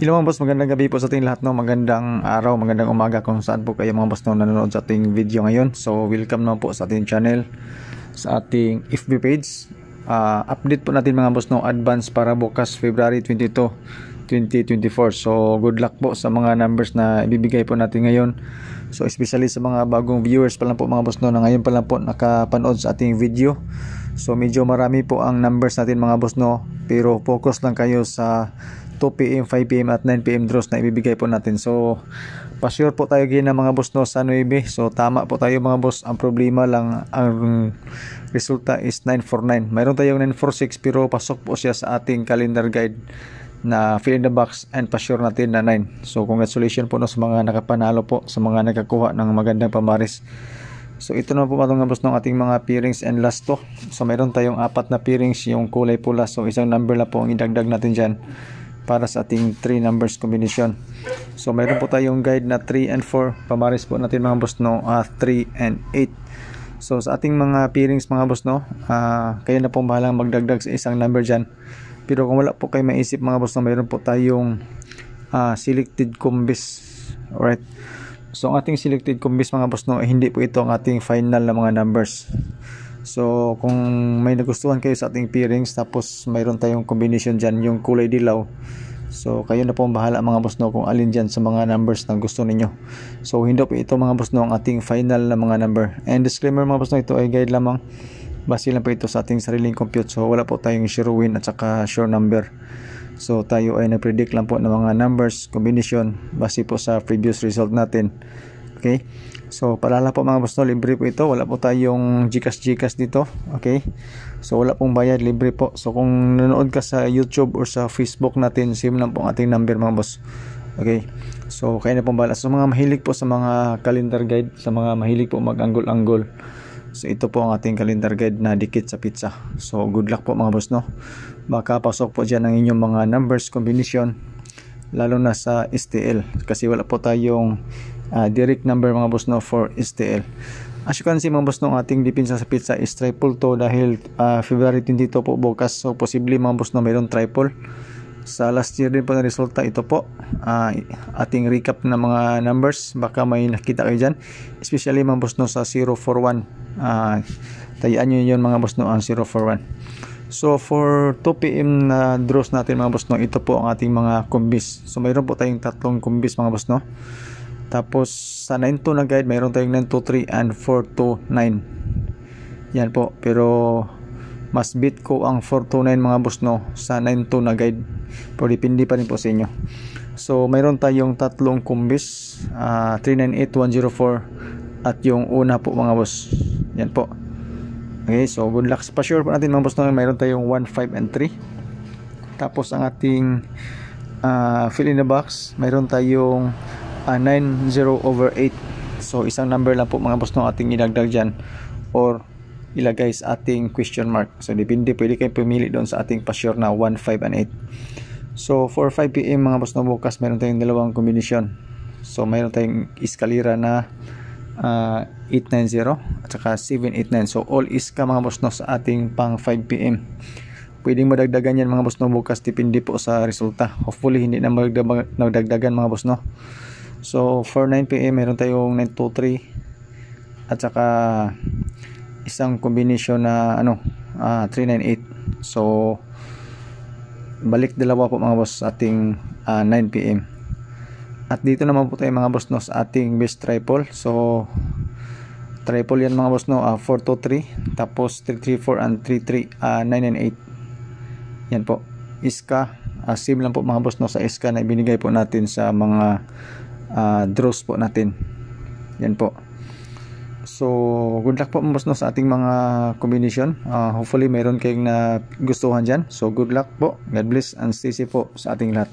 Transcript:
Hello mga boss, magandang gabi po sa ating lahat, no? Magandang araw, magandang umaga kung saan po kayo mga boss no, nanonood sa ating video ngayon. So welcome naman po sa ating channel, sa ating FB page. Update po natin mga boss no, advance para bukas February 22, 2024. So good luck po sa mga numbers na ibibigay po natin ngayon. So especially sa mga bagong viewers pa lang po mga boss no, na ngayon pa lang po nakapanood sa ating video. So medyo marami po ang numbers natin mga boss no, pero focus lang kayo sa 2 PM, 5 PM at 9 PM draws na ibibigay po natin. So pa-sure po tayo ng mga boss no sa 9. So tama po tayo mga boss. Ang problema lang, ang resulta is 949. Mayroon tayong 946 pero pasok po siya sa ating calendar guide na fill in the box and pa-sure natin na 9. So congratulations po no sa mga nakapanalo po, sa mga nakakuha ng magandang pamaris. So ito na po mga boss ng ating mga pairings and last to. So mayroon tayong 4 na pairings, yung kulay pula. So isang number lang po ang idagdag natin dyan para sa ating 3 numbers combination. So mayroon po tayong guide na 3 and 4. Pamaris po natin mga boss no, 3 and 8. So sa ating mga pairings mga boss no, kayo na pong bahalang magdagdag sa isang number dyan. Pero kung wala po kayo maisip mga boss no, mayroon po tayong selected combis. Alright. So ang ating selected combis mga boss no, hindi po ito ang ating final na mga numbers. So kung may nagustuhan kayo sa ating pairings tapos mayroon tayong combination dyan, yung kulay dilaw, so kayo na po bahala mga boss no kung alin dyan sa mga numbers na gusto ninyo. So hindi po ito mga boss no ang ating final na mga number. And disclaimer mga boss no, ito ay guide lamang, base lang po ito sa ating sariling compute. So wala po tayong sure win at saka sure number. So tayo ay nag-predict lang po ng mga numbers combination base po sa previous result natin. Okay, so paalala po mga boss no, libre po ito, wala po tayong GCash dito. Okay, so wala pong bayad, libre po. So kung nanonood ka sa YouTube or sa Facebook natin, same lang po ang ating number mga boss. Okay, so kaya na pong bahala. So mga mahilig po sa mga calendar guide, sa mga mahilig po mag-anggol-anggol, so ito po ang ating calendar guide na dikit sa pizza. So good luck po mga boss no, baka pasok po dyan ang inyong mga numbers combination, lalo na sa STL, kasi wala po tayong direct number mga boss no for STL. As you can see mga boss no, ang ating depensa sa pizza is triple to dahil February 22 po bukas. So posible mga boss no, mayroon triple. Sa last year din po na resulta ito po. Ating recap na mga numbers, baka may nakita kayo dyan, especially mga boss no sa 041. Tayaan nyo yun mga boss no, ang 041. So for 2 PM na draws natin mga boss no, ito po ang ating mga combis. So mayroon po tayong 3 combis mga boss no. Tapos sa 9-2 na guide, mayroon tayong 9-2-3 and 4-2-9. Yan po. Pero mas beat ko ang 4-2-9 mga boss no sa 9-2 na guide. Pero depende pa rin po sa inyo. So mayroon tayong 3 combis, 398-104 at yung una po mga boss. Yan po. Okay, so good luck. Pa-sure po natin mga boss no, mayroon tayong 1, 5 and 3. Tapos ang ating fill in the box, mayroon tayong 90/8. So isang number lang po mga boss no ating idagdag dyan or ilagay sa ating question mark. So depende, pwede kayo pumili doon sa ating pa-sure na 1, 5 and 8. So for 5 PM mga boss no bukas, meron tayong dalawang combination. So mayroon tayong eskalera na 890 at saka 789. So all is ka mga boss no sa ating pang 5 PM. Pwedeng madagdagan yan mga boss no bukas, depende po sa resulta. Hopefully hindi na magdagdagan mga boss no. So for 9 PM meron tayong 923 at saka isang combination na 398. So balik dalawa po mga boss sa ating 9 PM. At dito naman po tayo mga boss no sa ating best triple. So triple yan mga boss no, 423 tapos 334 and 33, 998. Yan po. Iska, same lang po mga boss no sa iska na ibinigay po natin sa mga draws po natin. Yan po. So good luck po mga boss no sa ating mga combination. Hopefully mayroon kayong na gustuhan dyan. So good luck po. God bless and stay safe po sa ating lahat.